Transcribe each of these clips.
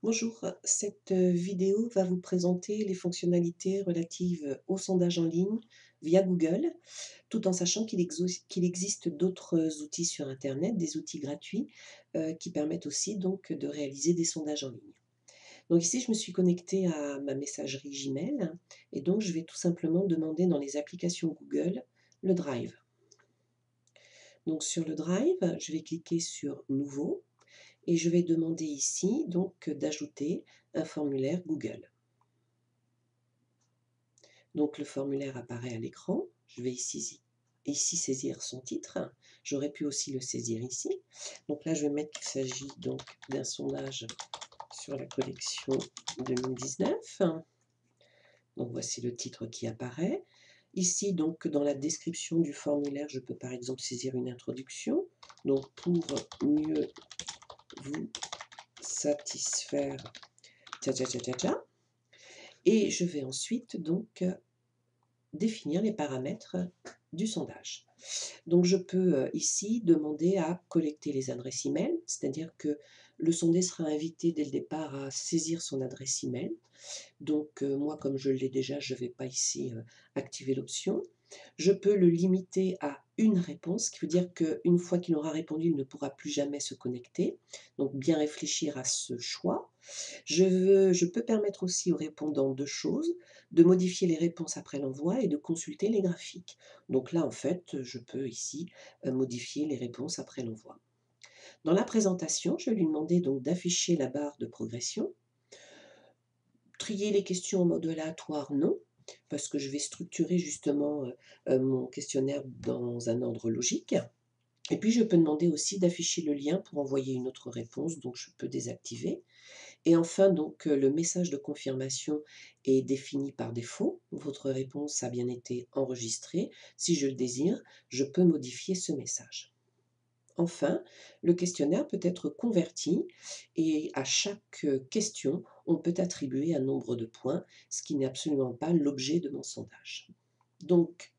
Bonjour, cette vidéo va vous présenter les fonctionnalités relatives au sondage en ligne via Google, tout en sachant qu'il existe d'autres outils sur internet, des outils gratuits, qui permettent aussi donc de réaliser des sondages en ligne. Donc ici, je me suis connectée à ma messagerie Gmail et donc je vais tout simplement demander dans les applications Google le Drive. Donc sur le Drive, je vais cliquer sur Nouveau et je vais demander ici donc d'ajouter un formulaire Google. Donc le formulaire apparaît à l'écran. Je vais ici saisir son titre. J'aurais pu aussi le saisir ici. Donc là, je vais mettre qu'il s'agit donc d'un sondage sur la collection 2019. Donc voici le titre qui apparaît. Ici, donc, dans la description du formulaire, je peux par exemple saisir une introduction. Donc, pour mieux vous satisfaire, tcha tcha tcha tcha tcha. Et je vais ensuite donc définir les paramètres du sondage. Donc je peux ici demander à collecter les adresses email, c'est-à-dire que le sondé sera invité dès le départ à saisir son adresse email. Donc moi, comme je l'ai déjà, je ne vais pas ici activer l'option. Je peux le limiter à une réponse, ce qui veut dire qu'une fois qu'il aura répondu, il ne pourra plus jamais se connecter. Donc bien réfléchir à ce choix. Je peux permettre aussi aux répondants deux choses, de modifier les réponses après l'envoi et de consulter les graphiques. Donc là, en fait, je peux ici modifier les réponses après l'envoi. Dans la présentation, je vais lui demander donc d'afficher la barre de progression. Trier les questions en mode aléatoire, non, parce que je vais structurer justement mon questionnaire dans un ordre logique. Et puis je peux demander aussi d'afficher le lien pour envoyer une autre réponse, donc je peux désactiver. Et enfin, donc, le message de confirmation est défini par défaut. Votre réponse a bien été enregistrée. Si je le désire, je peux modifier ce message. Enfin, le questionnaire peut être converti et à chaque question, on peut attribuer un nombre de points, ce qui n'est absolument pas l'objet de mon sondage. Donc,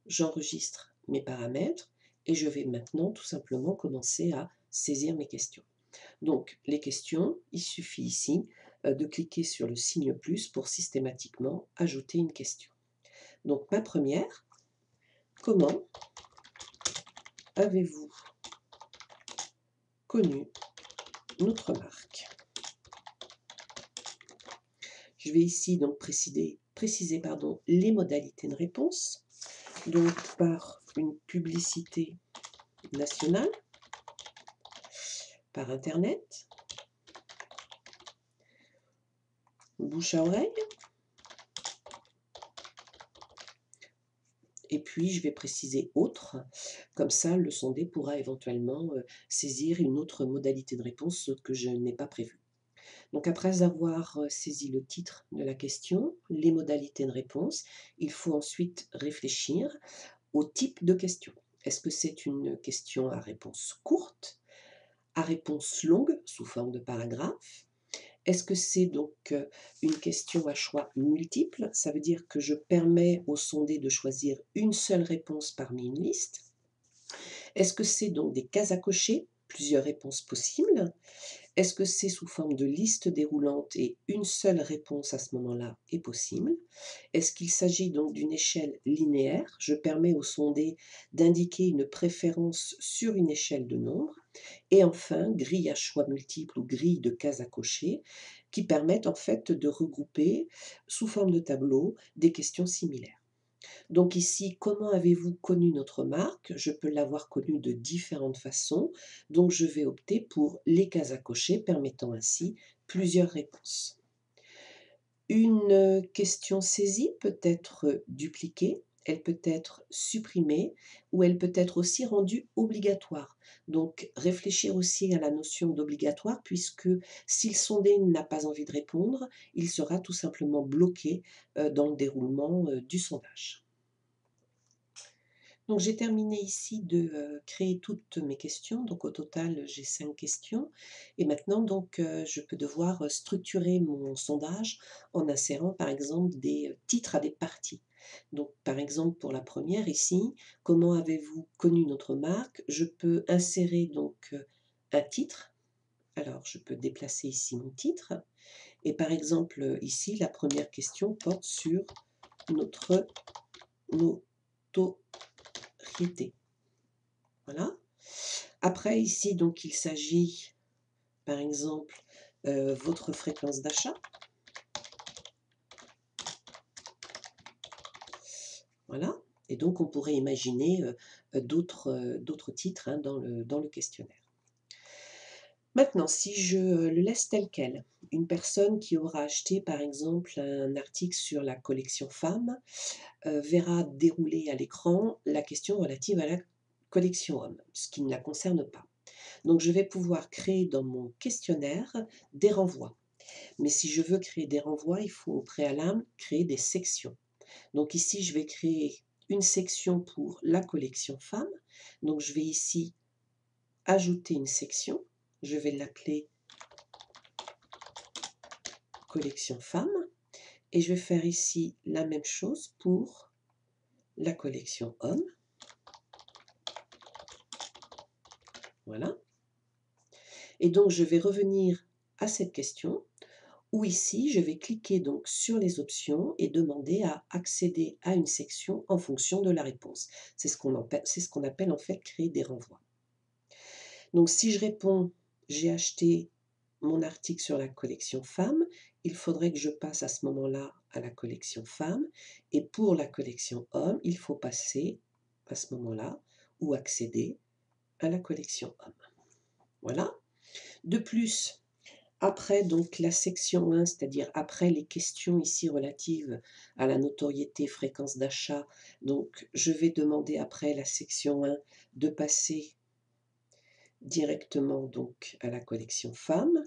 j'enregistre mes paramètres et je vais maintenant tout simplement commencer à saisir mes questions. Donc, les questions, il suffit ici de cliquer sur le signe plus pour systématiquement ajouter une question. Donc, ma première, comment avez-vous connu notre marque? Je vais ici donc préciser les modalités de réponse, donc par une publicité nationale, par Internet, bouche à oreille, et puis je vais préciser autre, comme ça le sondé pourra éventuellement saisir une autre modalité de réponse, ce que je n'ai pas prévu. Donc après avoir saisi le titre de la question, les modalités de réponse, il faut ensuite réfléchir au type de question. Est-ce que c'est une question à réponse courte, à réponse longue, sous forme de paragraphe? Est-ce que c'est donc une question à choix multiple? Ça veut dire que je permets au sondé de choisir une seule réponse parmi une liste. Est-ce que c'est donc des cases à cocher, plusieurs réponses possibles? Est-ce que c'est sous forme de liste déroulante et une seule réponse à ce moment-là est possible? Est-ce qu'il s'agit donc d'une échelle linéaire? Je permets au sondé d'indiquer une préférence sur une échelle de nombres. Et enfin, grille à choix multiples ou grille de cases à cocher qui permettent en fait de regrouper sous forme de tableau des questions similaires. Donc ici, comment avez-vous connu notre marque? Je peux l'avoir connue de différentes façons, donc je vais opter pour les cases à cocher permettant ainsi plusieurs réponses. Une question saisie peut être dupliquée, elle peut être supprimée ou elle peut être aussi rendue obligatoire. Donc réfléchir aussi à la notion d'obligatoire puisque si le sondé n'a pas envie de répondre, il sera tout simplement bloqué dans le déroulement du sondage. Donc j'ai terminé ici de créer toutes mes questions. Donc au total, j'ai 5 questions et maintenant donc je peux devoir structurer mon sondage en insérant par exemple des titres à des parties. Donc par exemple pour la première ici: «Comment avez-vous connu notre marque?» Je peux insérer donc un titre Alors, je peux déplacer ici mon titre. Et par exemple, ici, la première question porte sur notre notoriété. Voilà. Après, ici, donc, il s'agit, par exemple, votre fréquence d'achat. Voilà. Et donc, on pourrait imaginer d'autres titres hein, dans le questionnaire. Maintenant, si je le laisse tel quel, une personne qui aura acheté, par exemple, un article sur la collection femmes, verra dérouler à l'écran la question relative à la collection hommes, ce qui ne la concerne pas. Donc, je vais pouvoir créer dans mon questionnaire des renvois. Mais si je veux créer des renvois, il faut au préalable créer des sections. Donc ici, je vais créer une section pour la collection femmes. Donc je vais ici ajouter une section. Je vais l'appeler collection femmes. Et je vais faire ici la même chose pour la collection hommes. Voilà. Et donc je vais revenir à cette question où ici je vais cliquer donc sur les options et demander à accéder à une section en fonction de la réponse. C'est ce qu'on appelle en fait créer des renvois. Donc si je réponds j'ai acheté mon article sur la collection femmes, il faudrait que je passe à ce moment-là à la collection femmes, et pour la collection hommes, il faut passer à ce moment-là ou accéder à la collection hommes. Voilà. De plus, après donc la section 1, c'est-à-dire après les questions ici relatives à la notoriété, fréquence d'achat, donc je vais demander après la section 1 de passer directement donc à la collection femmes,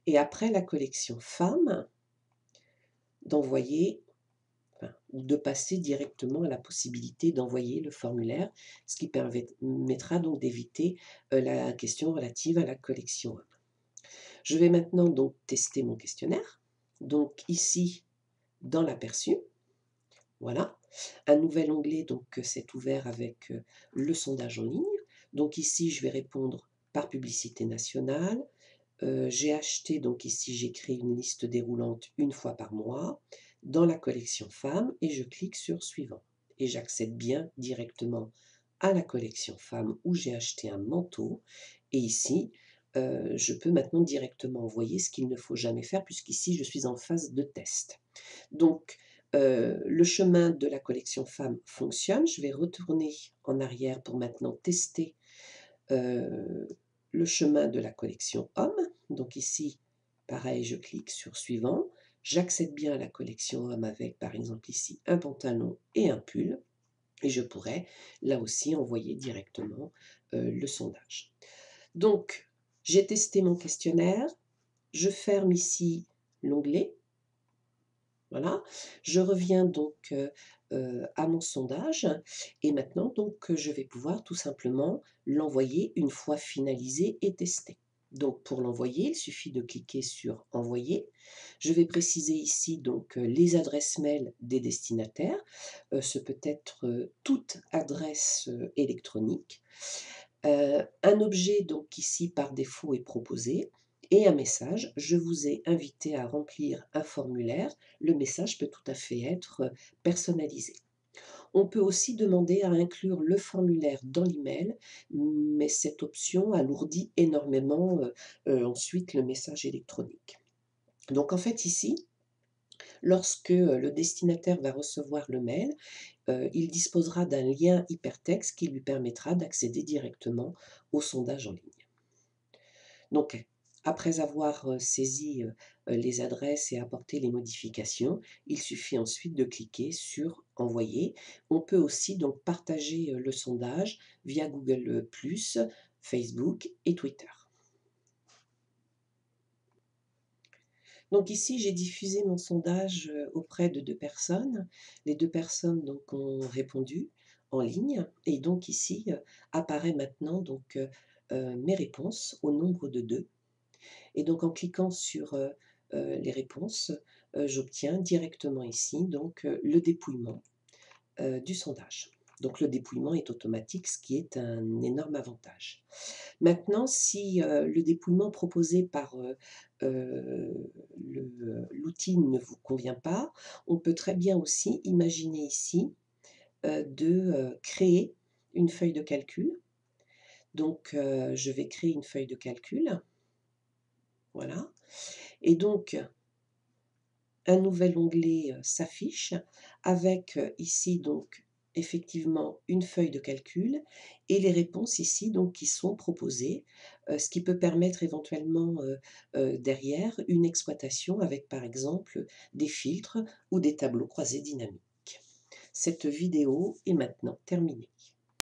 et après la collection femmes, d'envoyer, enfin, ou de passer directement à la possibilité d'envoyer le formulaire, ce qui permettra donc d'éviter la question relative à la collection hommes. Je vais maintenant donc tester mon questionnaire. Donc ici, dans l'aperçu, voilà, un nouvel onglet donc s'est ouvert avec le sondage en ligne. Donc ici, je vais répondre par publicité nationale. J'ai acheté, donc ici j'ai créé une liste déroulante une fois par mois dans la collection femmes et je clique sur suivant. Et j'accède bien directement à la collection femmes où j'ai acheté un manteau. Et ici, je peux maintenant directement envoyer, ce qu'il ne faut jamais faire puisqu'ici je suis en phase de test. Donc, le chemin de la collection femmes fonctionne. Je vais retourner en arrière pour maintenant tester le chemin de la collection hommes. Donc ici, pareil, je clique sur suivant. J'accède bien à la collection hommes avec, par exemple ici, un pantalon et un pull. Et je pourrais, là aussi, envoyer directement le sondage. Donc, j'ai testé mon questionnaire. Je ferme ici l'onglet. Voilà, je reviens donc à mon sondage et maintenant donc je vais pouvoir tout simplement l'envoyer une fois finalisé et testé. Donc pour l'envoyer, il suffit de cliquer sur envoyer. Je vais préciser ici donc les adresses mail des destinataires. Ce peut être toute adresse électronique. Un objet donc ici par défaut est proposé et un message. Je vous ai invité à remplir un formulaire. Le message peut tout à fait être personnalisé. On peut aussi demander à inclure le formulaire dans l'email, mais cette option alourdit énormément ensuite le message électronique. Donc en fait ici, lorsque le destinataire va recevoir le mail, il disposera d'un lien hypertexte qui lui permettra d'accéder directement au sondage en ligne. Donc, après avoir saisi les adresses et apporté les modifications, il suffit ensuite de cliquer sur envoyer. On peut aussi donc partager le sondage via Google+, Facebook et Twitter. Donc ici, j'ai diffusé mon sondage auprès de 2 personnes. Les 2 personnes donc ont répondu en ligne et donc ici apparaît maintenant donc mes réponses au nombre de 2. Et donc en cliquant sur les réponses, j'obtiens directement ici donc le dépouillement du sondage. Donc le dépouillement est automatique, ce qui est un énorme avantage. Maintenant, si, le dépouillement proposé par, l'outil ne vous convient pas, on peut très bien aussi imaginer ici, créer une feuille de calcul. Donc, je vais créer une feuille de calcul, voilà, et donc un nouvel onglet, s'affiche avec, ici donc effectivement une feuille de calcul et les réponses ici donc qui sont proposées, ce qui peut permettre éventuellement, derrière une exploitation avec par exemple des filtres ou des tableaux croisés dynamiques. Cette vidéo est maintenant terminée.